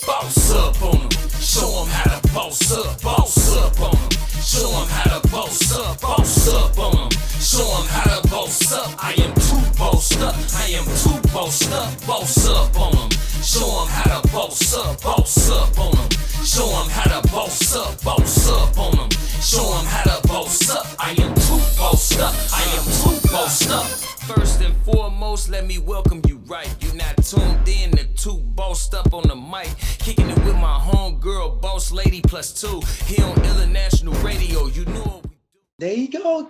boss up on them. Show them how to boss up on them. Show them how to boss up on them. Show them how to boss up. I am too bossed up. I am too bossed up on them. Show them how to boss up on them. Show them how to boss up on them. Show them how to boss up. I am too bossed up. I am too bossed up. First and foremost, let me welcome you right. You not tuned in to Too Bossed Up on the mic. Kicking it with my homegirl, Boss Lady plus two. Here on International Radio, you know what we do. There you go.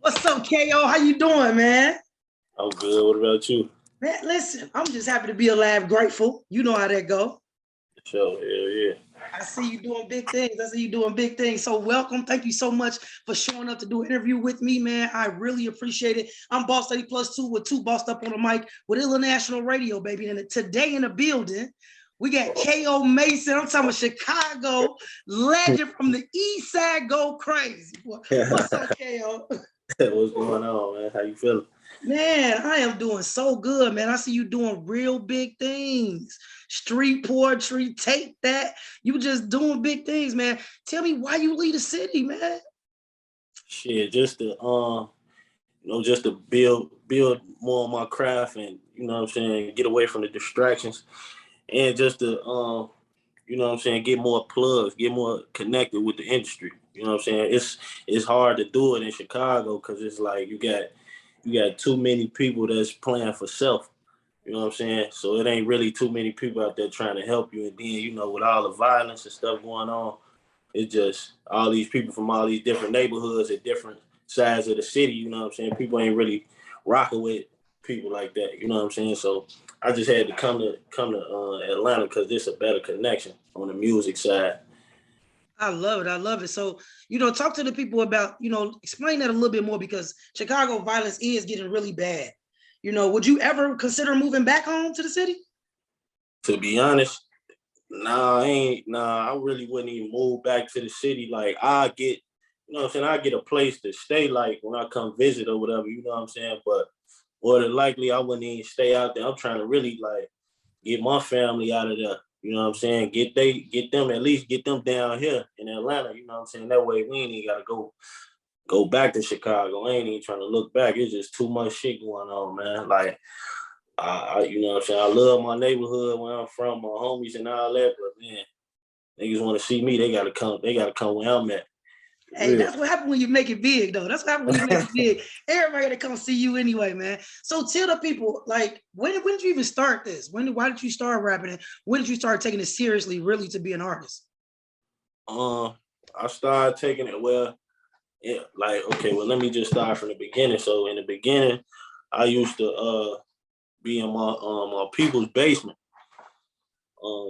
What's up, KO? How you doing, man? I'm good. What about you? Man, listen, I'm just happy to be alive, grateful. You know how that go. Sure, hell yeah. I see you doing big things. So welcome. Thank you so much for showing up to do an interview with me, man. I really appreciate it. I'm Boss Lady Plus Two with Too Bossed Up on the mic with International Radio, baby. And today in the building, we got KO Mason. I'm talking about Chicago legend from the East Side. Go crazy. What's up, KO? What's going on, man? How you feeling? Man, I am doing so good, man. I see you doing real big things. Street poetry, take that. You just doing big things, man. Tell me why you leave the city, man. Shit, just to just to build more on my craft and get away from the distractions and just to get more plugs, get more connected with the industry. You know what I'm saying? It's hard to do it in Chicago because it's like you got too many people that's playing for self. You know what I'm saying? So it ain't really too many people out there trying to help you. And then, with all the violence and stuff going on, it's just all these people from all these different neighborhoods at different sides of the city. You know what I'm saying? People ain't really rocking with people like that. You know what I'm saying? So I just had to come to Atlanta because there's a better connection on the music side. I love it. So, talk to the people about, explain that a little bit more because Chicago violence is getting really bad. Would you ever consider moving back home to the city? To be honest, I really wouldn't even move back to the city. Like I get a place to stay like when I come visit or whatever, you know what I'm saying? But more than likely I wouldn't even stay out there. I'm trying to really like get my family out of there. You know what I'm saying? Get them down here in Atlanta. You know what I'm saying? That way we ain't even gotta go back to Chicago. I ain't even trying to look back. It's just too much shit going on, man. Like you know what I'm saying? I love my neighborhood where I'm from, my homies and all that, but man, niggas want to see me, they gotta come where I'm at. Hey, that's what happens when you make it big, though. That's what happens when you make it big. Everybody gotta come see you anyway, man. So tell the people, like, when did you even start this? Why did you start rapping? And when did you start taking it seriously, really, to be an artist? I started taking it let me just start from the beginning. So in the beginning, I used to be in my people's basement,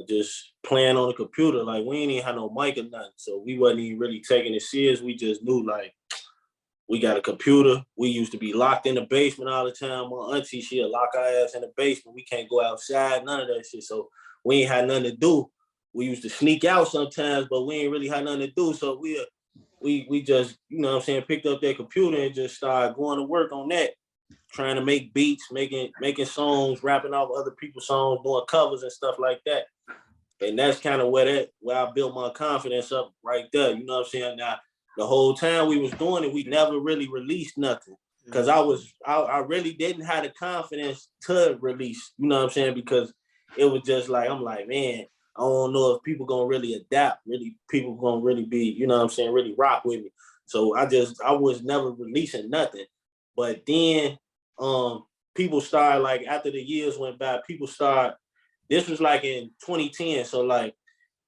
just playing on the computer. Like we ain't even had no mic or nothing, so we wasn't even really taking it serious. We just knew like we got a computer. We used to be locked in the basement all the time. My auntie, she'd lock our ass in the basement. We can't go outside, none of that shit. So we ain't had nothing to do. We used to sneak out sometimes, but we ain't really had nothing to do. So we just, picked up that computer and just started going to work on that, trying to make beats, making songs, rapping off other people's songs, doing covers and stuff like that. And that's kind of where I built my confidence up right there. You know what I'm saying? Now, the whole time we was doing it, we never really released nothing because I really didn't have the confidence to release, you know what I'm saying? Because it was just like, I'm like, man, I don't know if people gonna really adapt, people gonna really be, you know what I'm saying, really rock with me. So I was never releasing nothing. But then people started, like, after the years went by, this was like in 2010. So like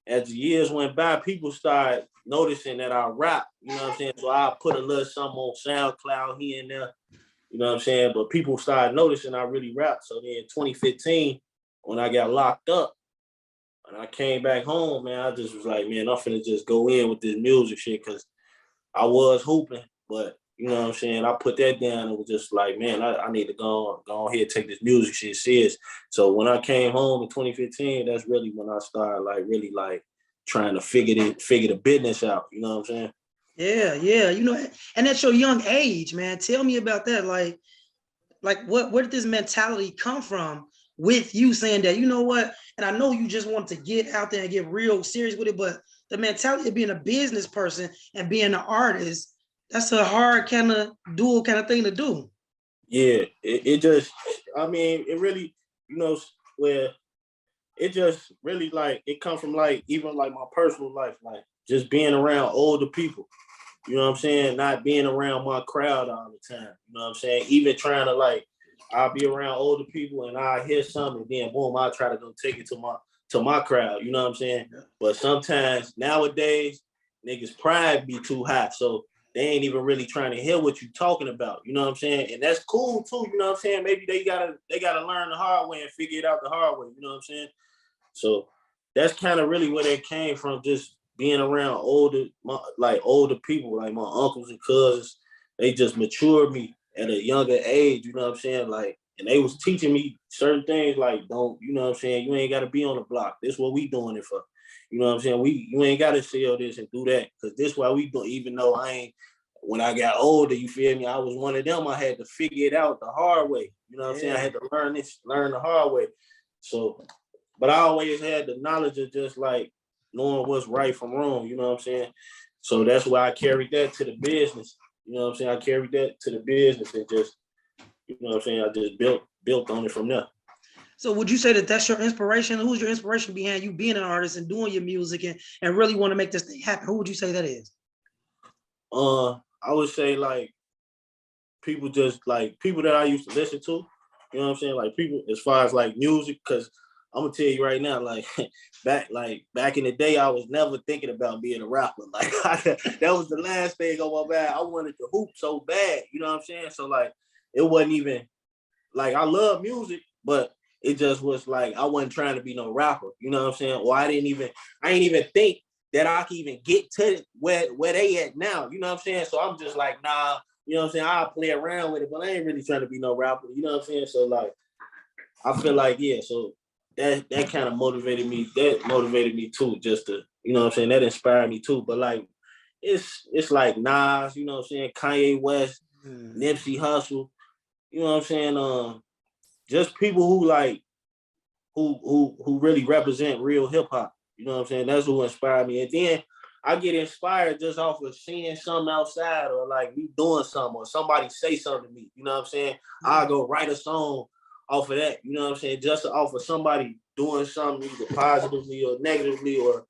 as the years went by, people started noticing that I rap, you know what I'm saying? So I put a little something on SoundCloud here and there, you know what I'm saying? But people started noticing I really rap. So then in 2015, when I got locked up, and I came back home, man, I just was like, man, I'm finna just go in with this music shit because I was hooping, but you know what I'm saying? I put that down and was just like, man, I need to go ahead and take this music shit serious. So when I came home in 2015, that's really when I started really trying to figure the business out. You know what I'm saying? Yeah. And at your young age, man, tell me about that. Like where did this mentality come from with you saying that, you know what? And I know you just want to get out there and get real serious with it, but the mentality of being a business person and being an artist, that's a hard kind of dual kind of thing to do. Yeah, it just, I mean, it really, you know, where it just really like, it come from like, even like my personal life, like just being around older people, you know what I'm saying? Not being around my crowd all the time, you know what I'm saying? Even trying to like, I'll be around older people and I hear something, then boom, I'll try to go take it to my crowd, you know what I'm saying? But sometimes nowadays, niggas' pride be too high, so they ain't even really trying to hear what you talking about, you know what I'm saying? And that's cool too, you know what I'm saying? Maybe they gotta learn the hard way and figure it out the hard way, you know what I'm saying? So that's kind of really where they came from, just being around older people, like my uncles and cousins. They just matured me at a younger age, you know what I'm saying? Like, and they was teaching me certain things like, don't, you know what I'm saying? You ain't got to be on the block. This is what we doing it for. You know what I'm saying? You ain't got to sell this and do that, because this why we do, even though when I got older, you feel me? I was one of them. I had to figure it out the hard way. You know what I'm saying? I had to learn the hard way. So, but I always had the knowledge of just like knowing what's right from wrong. You know what I'm saying? So that's why I carried that to the business. You know what I'm saying? I carried that to the business and just, you know what I'm saying? I just built on it from there. So would you say that that's your inspiration? Who's your inspiration behind you being an artist and doing your music and really want to make this thing happen? Who would you say that is? I would say like people that I used to listen to, you know what I'm saying? Like people as far as like music, because I'm gonna tell you right now, like back in the day, I was never thinking about being a rapper. Like that was the last thing on my mind. I wanted to hoop so bad, you know what I'm saying? So like it wasn't even like, I love music, but it just was like I wasn't trying to be no rapper, you know what I'm saying? Or I ain't even think that I could even get to where they at now, you know what I'm saying? So I'm just like, nah, you know what I'm saying? I'll play around with it, but I ain't really trying to be no rapper, you know what I'm saying? So like, I feel like, yeah, so that kind of motivated me. That motivated me too, just to, you know what I'm saying? That inspired me too. But like, it's like Nas, you know what I'm saying? Kanye West, Nipsey Hussle, you know what I'm saying? Just people who like, who really represent real hip hop. You know what I'm saying? That's who inspired me. And then I get inspired just off of seeing something outside, or like me doing something, or somebody say something to me. You know what I'm saying? I'll go write a song off of that. You know what I'm saying? Just off of somebody doing something either positively or negatively or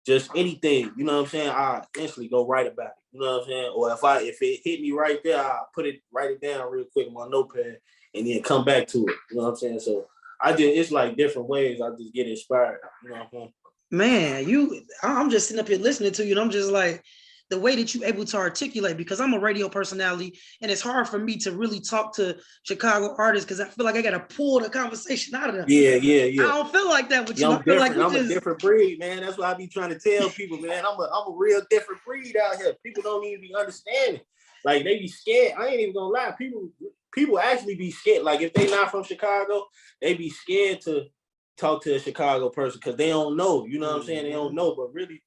just anything. You know what I'm saying? I instantly go write about it. You know what I'm saying? Or if it hit me right there, I'll write it down real quick in my notepad and then come back to it. You know what I'm saying? So it's like different ways I just get inspired. You know what I'm saying? Man, I'm just sitting up here listening to you, and I'm just like, the way that you're able to articulate, because I'm a radio personality, and it's hard for me to really talk to Chicago artists because I feel like I got to pull the conversation out of them. Yeah. I don't feel like that with you. I'm different. I'm a different breed, man. That's what I be trying to tell people, man. I'm a real different breed out here. People don't even be understanding. Like, they be scared. I ain't even gonna lie. People actually be scared. Like, if they not from Chicago, they be scared to talk to a Chicago person because they don't know. You know what I'm saying? They don't know. But really,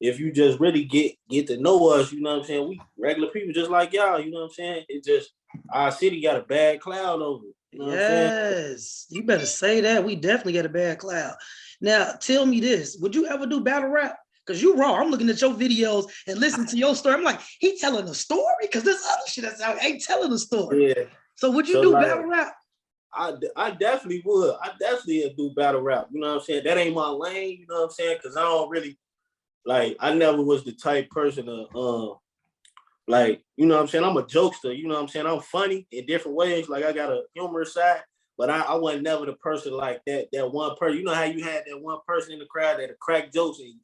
if you just really get to know us, you know what I'm saying? We regular people just like y'all, you know what I'm saying? It just, our city got a bad cloud over it. You know what I'm saying? Yes, you better say that. We definitely got a bad cloud. Now, tell me this. Would you ever do battle rap? Because you raw. I'm looking at your videos and listening to your story. I'm like, he telling a story? Because this other shit that's out ain't telling a story. Yeah. So would you do battle rap? I definitely would. I definitely do battle rap. You know what I'm saying? That ain't my lane, you know what I'm saying? Because I don't really, like, I never was the type person to, like, you know what I'm saying? I'm a jokester, you know what I'm saying? I'm funny in different ways. Like, I got a humorous side, but I wasn't never the person like that one person. You know how you had that one person in the crowd that crack jokes and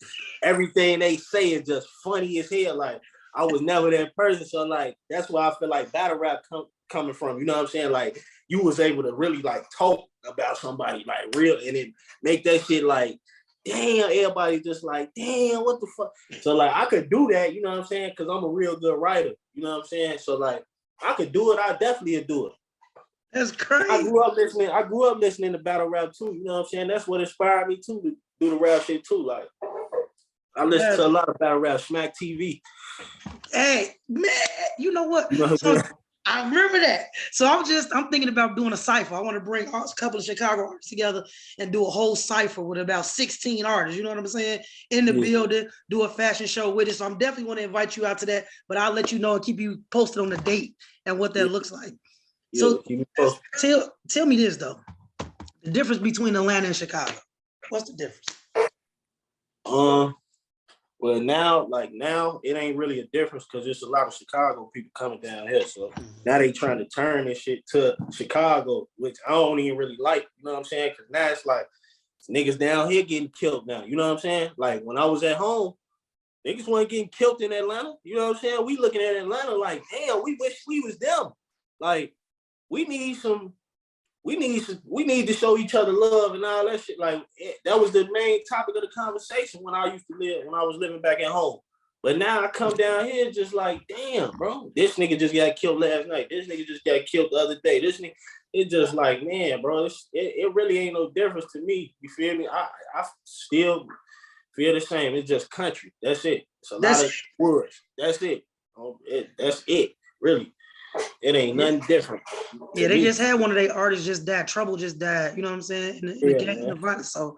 everything they say is just funny as hell. Like, I was never that person. So, like, that's why I feel like battle rap coming from, you know what I'm saying? Like, you was able to really, like, talk about somebody, like, real, and then make that shit like, damn, everybody just like, damn, what the fuck? So, like, I could do that, you know what I'm saying? Because I'm a real good writer, you know what I'm saying? So, like, I could do it. I definitely would do it. That's crazy. I grew up listening to battle rap too, you know what I'm saying? That's what inspired me too to do the rap shit too. Like, I listen to a lot of battle rap, Smack TV. Hey, man, you know what? You know what so I remember that. So I'm thinking about doing a cipher. I want to bring a couple of Chicago artists together and do a whole cipher with about 16 artists. You know what I'm saying? In the building, do a fashion show with it. So I'm definitely want to invite you out to that, but I'll let you know and keep you posted on the date and what that looks like. So tell me this though. The difference between Atlanta and Chicago. What's the difference? Well, now it ain't really a difference because there's a lot of Chicago people coming down here. So now they trying to turn this shit to Chicago, which I don't even really like. You know what I'm saying? Because now it's like niggas down here getting killed now. You know what I'm saying? Like when I was at home, niggas weren't getting killed in Atlanta. You know what I'm saying? We looking at Atlanta like, damn, we wish we was them. Like we need to show each other love and all that shit. Like that was the main topic of the conversation when I was living back at home. But now I come down here just like, damn, bro, this nigga just got killed last night. This nigga just got killed the other day. This nigga, it's just like, man, bro, it really ain't no difference to me. You feel me? I still feel the same. It's just country. That's it. It's a lot of words. That's it. That's it, really. It ain't nothing different. Yeah, they just had one of their artists just died. Trouble just died. You know what I'm saying? In the violence. So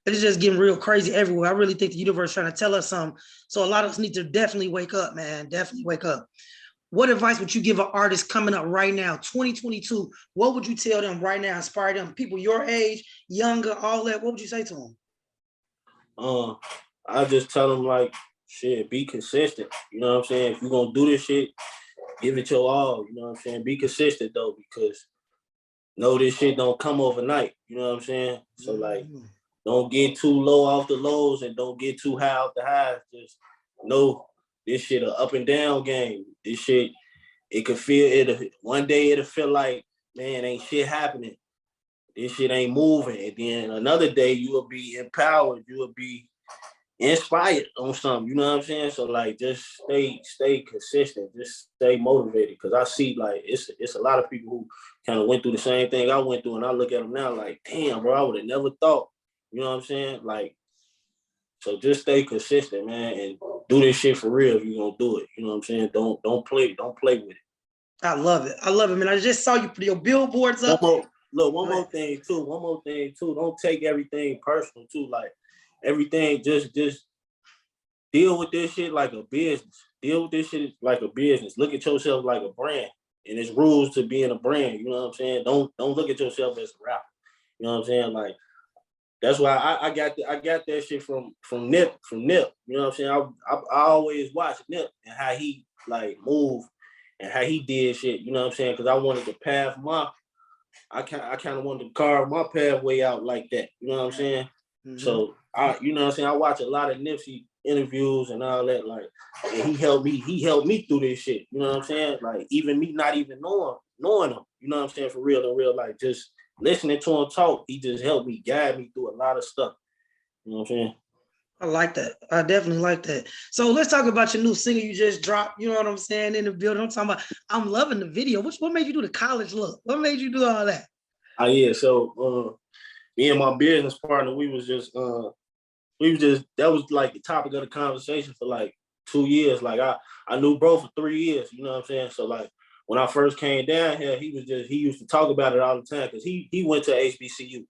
it's just getting real crazy everywhere. I really think the universe is trying to tell us something. So a lot of us need to definitely wake up, man. Definitely wake up. What advice would you give an artist coming up right now, 2022? What would you tell them right now? Inspire them, people your age, younger, all that. What would you say to them? I just tell them like, shit, be consistent. You know what I'm saying? If you're gonna do this shit, give it your all, you know what I'm saying? Be consistent though, because know this shit don't come overnight, you know what I'm saying? So like, don't get too low off the lows and don't get too high off the highs. Just know this shit a up and down game. This shit, it could feel it. One day it'll feel like, man, ain't shit happening. This shit ain't moving. And then another day you will be empowered. You will be inspired on something, you know what I'm saying? So like just stay consistent, just stay motivated. Cause I see like it's a lot of people who kind of went through the same thing I went through, and I look at them now like, damn, bro, I would have never thought, you know what I'm saying? Like, so just stay consistent, man, and do this shit for real if you're gonna do it. You know what I'm saying? Don't play with it. I love it, man. I just saw you put your billboards up. One more thing too. Don't take everything personal too. Like everything, just deal with this shit like a business. Look at yourself like a brand, and there's rules to being a brand. You know what I'm saying? Don't look at yourself as a rapper. You know what I'm saying? Like that's why I got that shit from Nip. You know what I'm saying? I always watch Nip and how he like moved and how he did shit. You know what I'm saying? Because I wanted to path I kind of wanted to carve my pathway out like that. You know what I'm saying? Mm-hmm. So you know what I'm saying? I watch a lot of Nipsey interviews and all that, like, and he helped me through this shit. You know what I'm saying? Like, even me not even knowing him, you know what I'm saying? For real, in real life, just listening to him talk, he just helped me, guide me through a lot of stuff. You know what I'm saying? I like that. I definitely like that. So let's talk about your new single you just dropped. You know what I'm saying? In the building. I'm talking about, I'm loving the video. What made you do the college look? What made you do all that? Yeah. So me and my business partner, that was like the topic of the conversation for like 2 years. Like I knew bro for 3 years, you know what I'm saying? So like when I first came down here, he used to talk about it all the time because he went to HBCU.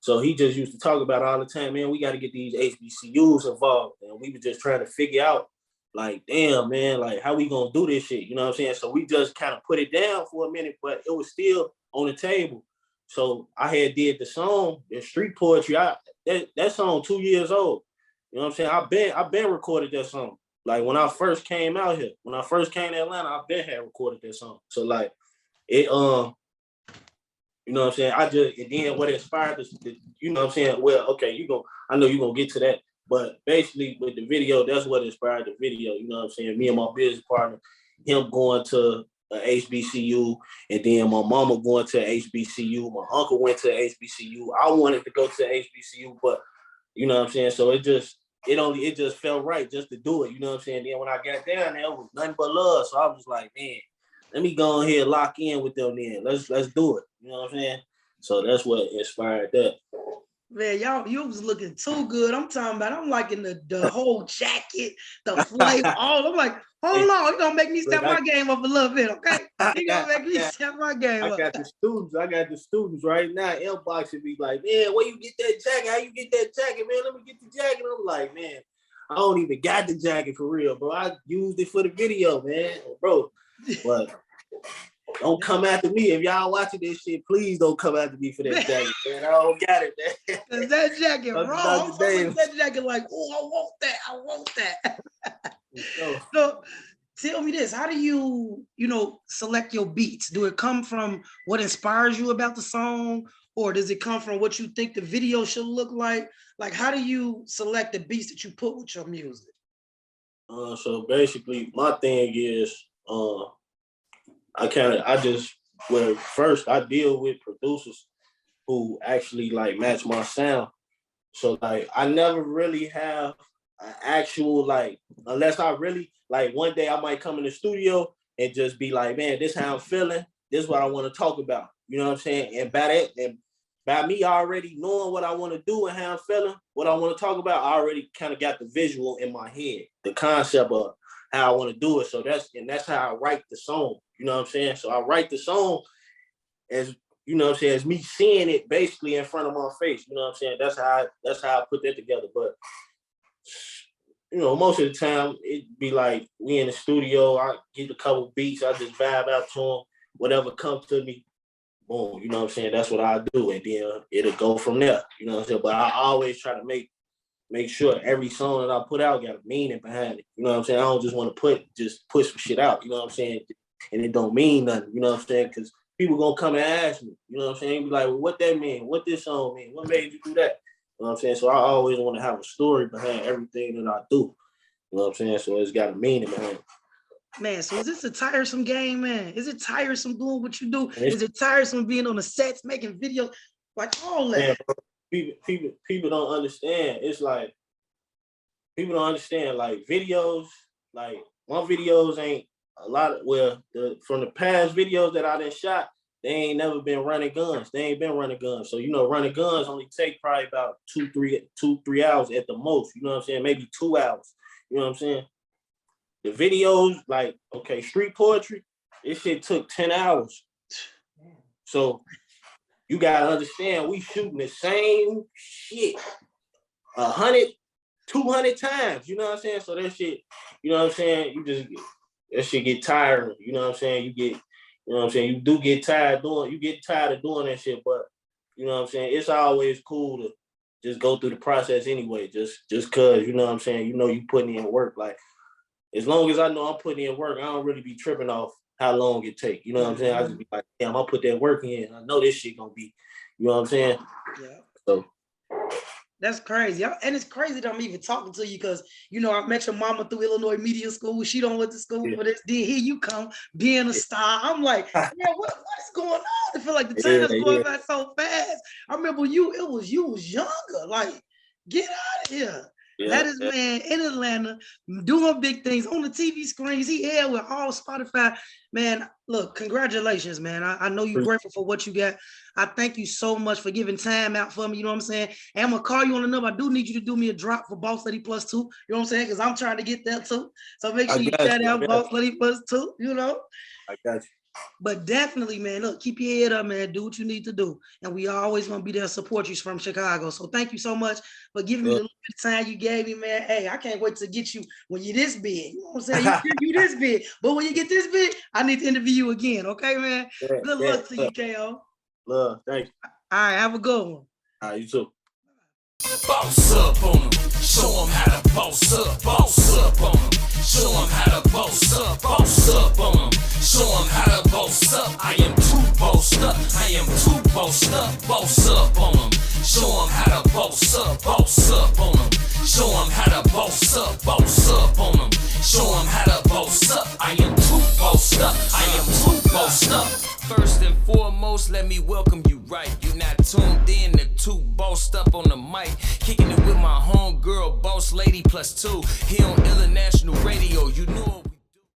So he just used to talk about it all the time, man, we got to get these HBCUs involved. And we were just trying to figure out, like, damn, man, like, how we going to do this shit? You know what I'm saying? So we just kind of put it down for a minute, but it was still on the table. So I had did the song, the street poetry. That song 2 years old. You know what I'm saying? I've been recorded that song. Like when I first came out here, when I first came to Atlanta, I've been had recorded that song. So like it you know what I'm saying? And then what inspired us, you know what I'm saying? Well, okay, I know you're gonna get to that. But basically with the video, that's what inspired the video. You know what I'm saying? Me and my business partner, him going to HBCU, and then my mama going to HBCU. My uncle went to HBCU. I wanted to go to HBCU, but you know what I'm saying? So it just felt right just to do it. You know what I'm saying? Then when I got down there, it was nothing but love. So I was like, man, let me go ahead and lock in with them then. Let's do it. You know what I'm saying? So that's what inspired that. Man, you was looking too good. I'm talking about, I'm liking the whole jacket, the flavor, all. I'm like, hold on, you gonna make me step my game up a little bit, okay? You gonna make me step my game up. I got the students right now inboxing me like, man, where you get that jacket? How you get that jacket, man? Let me get the jacket. I'm like, man, I don't even got the jacket for real, bro. I used it for the video, man, bro. But don't come after me. If y'all watching this shit, please don't come after me for that jacket, man. I don't got it, man. Cause that jacket wrong. I'm looking at that jacket like, oh, I want that. So tell me this, how do you select your beats? Do it come from what inspires you about the song? Or does it come from what you think the video should look like? Like, how do you select the beats that you put with your music? So basically, my thing is, first I deal with producers who actually like match my sound. So like, I never really have an actual, like, unless I really, like, one day I might come in the studio and just be like, man, this how I'm feeling. This is what I want to talk about. You know what I'm saying? And by me already knowing what I want to do and how I'm feeling, what I want to talk about, I already kind of got the visual in my head, the concept of how I want to do it. So that's how I write the song. You know what I'm saying? So I write the song as, you know what I'm saying, as me seeing it basically in front of my face. You know what I'm saying? That's how I put that together. But most of the time it'd be like we in the studio, I get a couple beats, I just vibe out to them, whatever comes to me. Boom, you know what I'm saying? That's what I do. And then it'll go from there. You know what I'm saying? But I always try to make sure every song that I put out got a meaning behind it. You know what I'm saying? I don't just want to push some shit out. You know what I'm saying? And it don't mean nothing. You know what I'm saying? Because people gonna come and ask me. You know what I'm saying? Be like, well, what that mean? What this song mean? What made you do that? You know what I'm saying? So I always want to have a story behind everything that I do. You know what I'm saying? So it's got a meaning behind it. Man, so is this a tiresome game, man? Is it tiresome doing what you do? Is it tiresome being on the sets, making videos, like all that? Man, people don't understand. It's like, people don't understand, like, videos, like, my videos ain't a lot of, from the past videos that I done shot, they ain't never been running guns. They ain't been running guns. So, running guns only take probably about 2-3 hours at the most. You know what I'm saying? Maybe 2 hours. You know what I'm saying? The videos, like, okay, street poetry, this shit took 10 hours. So you gotta understand, we shooting the same shit 100, 200 times. You know what I'm saying? So that shit, you know what I'm saying? That shit get tired. You know what I'm saying? You do get tired of doing that shit, but you know what I'm saying? It's always cool to just go through the process anyway, just cause, you know what I'm saying? You putting in work. Like, as long as I know I'm putting in work, I don't really be tripping off how long it take. You know what I'm saying? I just be like, damn, I'll put that work in. I know this shit gonna be, you know what I'm saying? Yeah. So that's crazy. And it's crazy that I'm even talking to you because, I met your mama through Illinois Media School. She don't went to school for this. Then here you come being a star. I'm like, man, what is going on? I feel like the time is going by so fast. I remember you was younger. Like, get out of here. Yeah, that is man in Atlanta doing big things on the TV screens. He here with all Spotify. Man, look, congratulations, man. I know you're grateful for what you got. I thank you so much for giving time out for me. You know what I'm saying? And I'm gonna call you on the number. I do need you to do me a drop for Boss Lady Plus 2. You know what I'm saying? Because I'm trying to get that too. So make sure you shout out Boss Lady Plus 2. I got you. But definitely, man, look, keep your head up, man. Do what you need to do. And we always going to be there to support you from Chicago. So thank you so much for giving me the little bit of time you gave me, man. Hey, I can't wait to get you when you're this big. You know what I'm saying? You this big. But when you get this big, I need to interview you again. Okay, man? Good luck to you, KO. Love. Thanks. All right, have a good one. All right, you too. Boss up on them. Show them how to boss up on them. Show them how to boss up on them. Show them how to boss up. I am too bossed up. I am too bossed up on them. Show them how to boss up on them. Show them how to boss up on them. Show them how to boss up. I am too bossed up. I am too bossed up. First and foremost, let me welcome you right. You not tuned in to Too Bossed Up on the mic. Kicking it with my homegirl, Boss Lady Plus 2. Here on International Radio, you know